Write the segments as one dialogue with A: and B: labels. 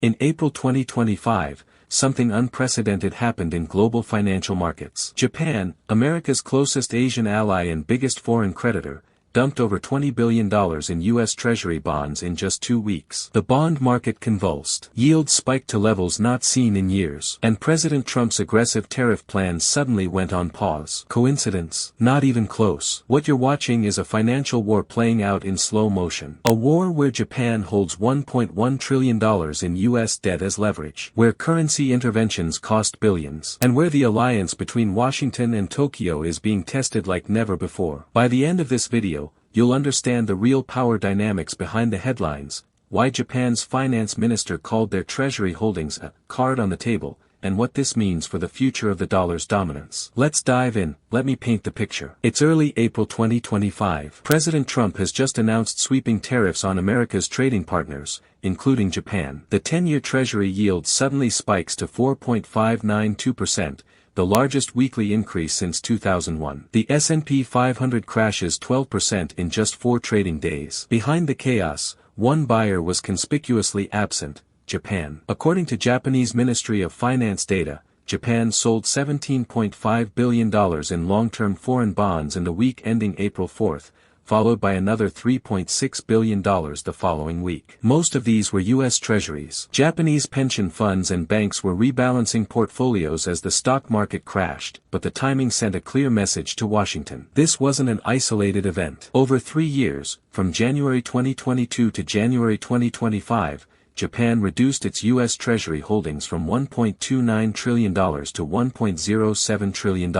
A: In April 2025, something unprecedented happened in global financial markets. Japan, America's closest Asian ally and biggest foreign creditor, dumped over $20 billion in U.S. Treasury bonds in just 2 weeks. The bond market convulsed. Yields spiked to levels not seen in years. And President Trump's aggressive tariff plans suddenly went on pause. Coincidence? Not even close. What you're watching is a financial war playing out in slow motion. A war where Japan holds $1.1 trillion in U.S. debt as leverage. Where currency interventions cost billions. And where the alliance between Washington and Tokyo is being tested like never before. By the end of this video, you'll understand the real power dynamics behind the headlines, why Japan's finance minister called their treasury holdings a card on the table, and what this means for the future of the dollar's dominance. Let's dive in. Let me paint the picture. It's early April 2025. President Trump has just announced sweeping tariffs on America's trading partners, including Japan. The 10-year Treasury yield suddenly spikes to 4.592%. The largest weekly increase since 2001. The S&P 500 crashes 12% in just 4 trading days. Behind the chaos, one buyer was conspicuously absent: Japan. According to Japanese Ministry of Finance data, Japan sold $17.5 billion in long-term foreign bonds in the week ending April 4, followed by another $3.6 billion the following week. Most of these were U.S. Treasuries. Japanese pension funds and banks were rebalancing portfolios as the stock market crashed, but the timing sent a clear message to Washington. This wasn't an isolated event. Over 3 years, from January 2022 to January 2025, Japan reduced its U.S. Treasury holdings from $1.29 trillion to $1.07 trillion.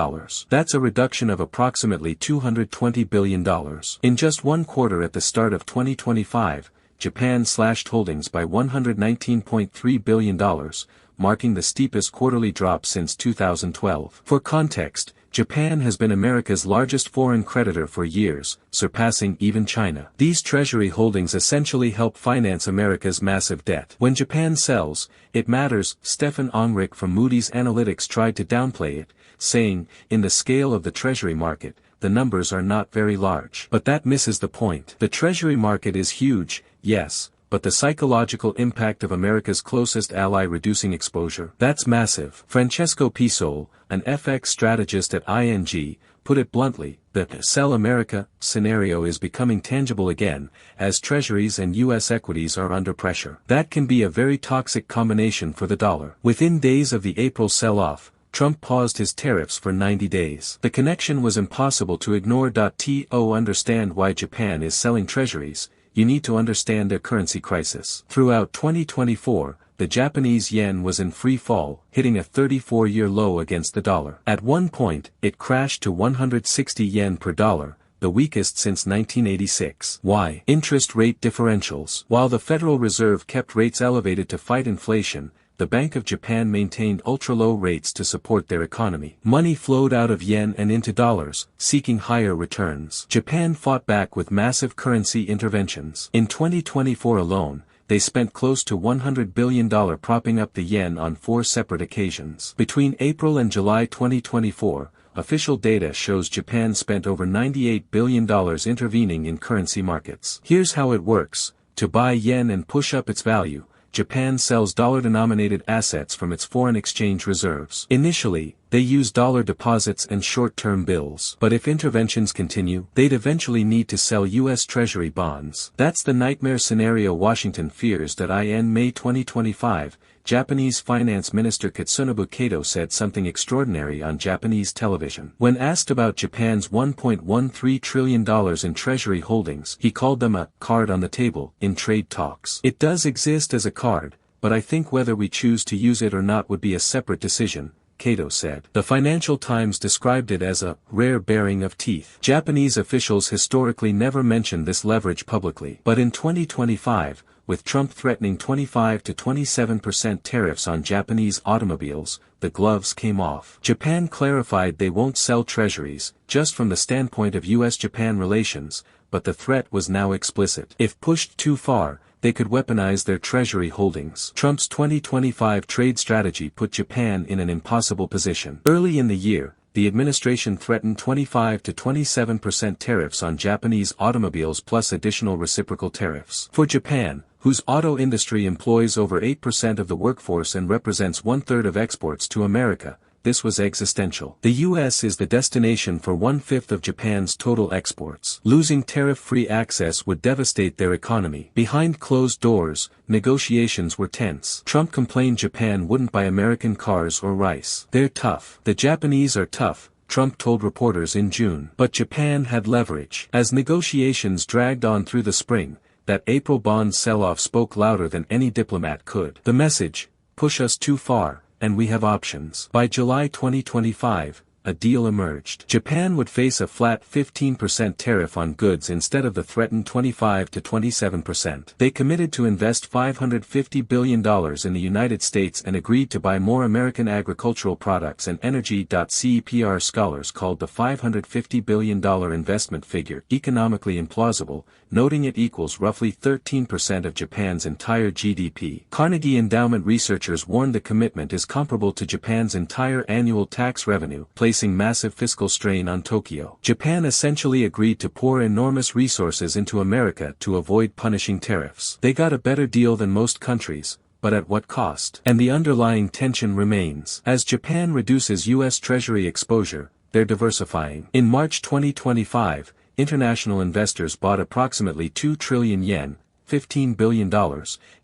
A: That's a reduction of approximately $220 billion. In just 1 quarter at the start of 2025, Japan slashed holdings by $119.3 billion, marking the steepest quarterly drop since 2012. For context, Japan has been America's largest foreign creditor for years, surpassing even China. These treasury holdings essentially help finance America's massive debt. When Japan sells, it matters. Stefan Ongrich from Moody's Analytics tried to downplay it, saying, in the scale of the treasury market, the numbers are not very large. But that misses the point. The treasury market is huge, yes, but the psychological impact of America's closest ally reducing exposure, that's massive. Francesco Pisol, an FX strategist at ING, put it bluntly, the "sell America" scenario is becoming tangible again, as treasuries and U.S. equities are under pressure. That can be a very toxic combination for the dollar. Within days of the April sell-off, Trump paused his tariffs for 90 days. The connection was impossible to ignore. To understand why Japan is selling treasuries, you need to understand their currency crisis. Throughout 2024, the Japanese yen was in free fall, hitting a 34-year low against the dollar. At one point, it crashed to 160 yen per dollar, the weakest since 1986. Why? Interest rate differentials. While the Federal Reserve kept rates elevated to fight inflation, the Bank of Japan maintained ultra-low rates to support their economy. Money flowed out of yen and into dollars, seeking higher returns. Japan fought back with massive currency interventions. In 2024 alone, they spent close to $100 billion propping up the yen on 4 separate occasions. Between April and July 2024, official data shows Japan spent over $98 billion intervening in currency markets. Here's how it works. To buy yen and push up its value, Japan sells dollar-denominated assets from its foreign exchange reserves. Initially, they use dollar deposits and short-term bills. But if interventions continue, they'd eventually need to sell U.S. Treasury bonds. That's the nightmare scenario Washington fears. That in May 2025, Japanese Finance Minister Katsunobu Kato said something extraordinary on Japanese television. When asked about Japan's $1.13 trillion in treasury holdings, he called them a card on the table in trade talks. It does exist as a card, but I think whether we choose to use it or not would be a separate decision, Kato said. The Financial Times described it as a rare baring of teeth. Japanese officials historically never mentioned this leverage publicly. But in 2025, with Trump threatening 25 to 27% tariffs on Japanese automobiles, the gloves came off. Japan clarified they won't sell treasuries, just from the standpoint of U.S.-Japan relations, but the threat was now explicit. If pushed too far, they could weaponize their treasury holdings. Trump's 2025 trade strategy put Japan in an impossible position. Early in the year, the administration threatened 25 to 27% tariffs on Japanese automobiles plus additional reciprocal tariffs. For Japan, whose auto industry employs over 8% of the workforce and represents one-third of exports to America, this was existential. The US is the destination for one-fifth of Japan's total exports. Losing tariff-free access would devastate their economy. Behind closed doors, negotiations were tense. Trump complained Japan wouldn't buy American cars or rice. They're tough. The Japanese are tough, Trump told reporters in June. But Japan had leverage. As negotiations dragged on through the spring, that April bond sell-off spoke louder than any diplomat could. The message, push us too far, and we have options. By July 2025, a deal emerged. Japan would face a flat 15% tariff on goods instead of the threatened 25 to 27%. They committed to invest $550 billion in the United States and agreed to buy more American agricultural products and energy. CEPR scholars called the $550 billion investment figure economically implausible, noting it equals roughly 13% of Japan's entire GDP. Carnegie Endowment researchers warned the commitment is comparable to Japan's entire annual tax revenue, placing massive fiscal strain on Tokyo. Japan essentially agreed to pour enormous resources into America to avoid punishing tariffs. They got a better deal than most countries, but at what cost? And the underlying tension remains. As Japan reduces U.S. Treasury exposure, they're diversifying. In March 2025, international investors bought approximately 2 trillion yen, $15 billion,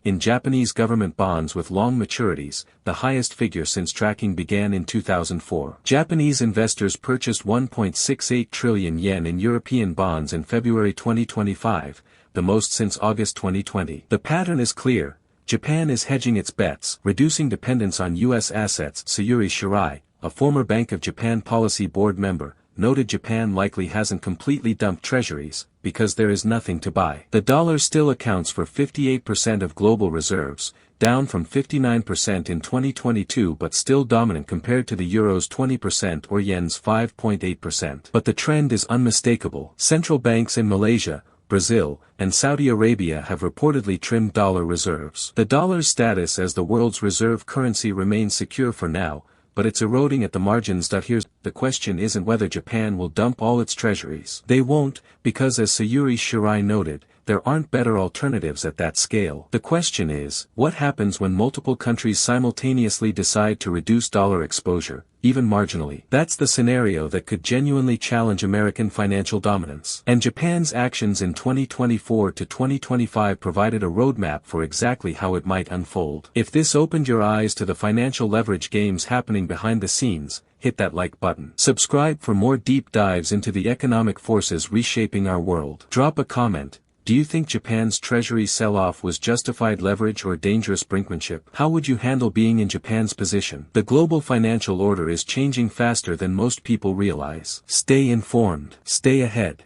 A: in Japanese government bonds with long maturities, the highest figure since tracking began in 2004. Japanese investors purchased 1.68 trillion yen in European bonds in February 2025, the most since August 2020. The pattern is clear. Japan is hedging its bets, reducing dependence on U.S. assets. Sayuri Shirai, a former Bank of Japan Policy Board member, noted Japan likely hasn't completely dumped treasuries, because there is nothing to buy. The dollar still accounts for 58% of global reserves, down from 59% in 2022 but still dominant compared to the euro's 20% or yen's 5.8%. But the trend is unmistakable. Central banks in Malaysia, Brazil, and Saudi Arabia have reportedly trimmed dollar reserves. The dollar's status as the world's reserve currency remains secure for now, but it's eroding at the margins. Here's the question: isn't whether Japan will dump all its treasuries. They won't, because as Sayuri Shirai noted, there aren't better alternatives at that scale. The question is, what happens when multiple countries simultaneously decide to reduce dollar exposure, even marginally? That's the scenario that could genuinely challenge American financial dominance. And Japan's actions in 2024 to 2025 provided a roadmap for exactly how it might unfold. If this opened your eyes to the financial leverage games happening behind the scenes, hit that like button. Subscribe for more deep dives into the economic forces reshaping our world. Drop a comment. Do you think Japan's treasury sell-off was justified leverage or dangerous brinkmanship? How would you handle being in Japan's position? The global financial order is changing faster than most people realize. Stay informed. Stay ahead.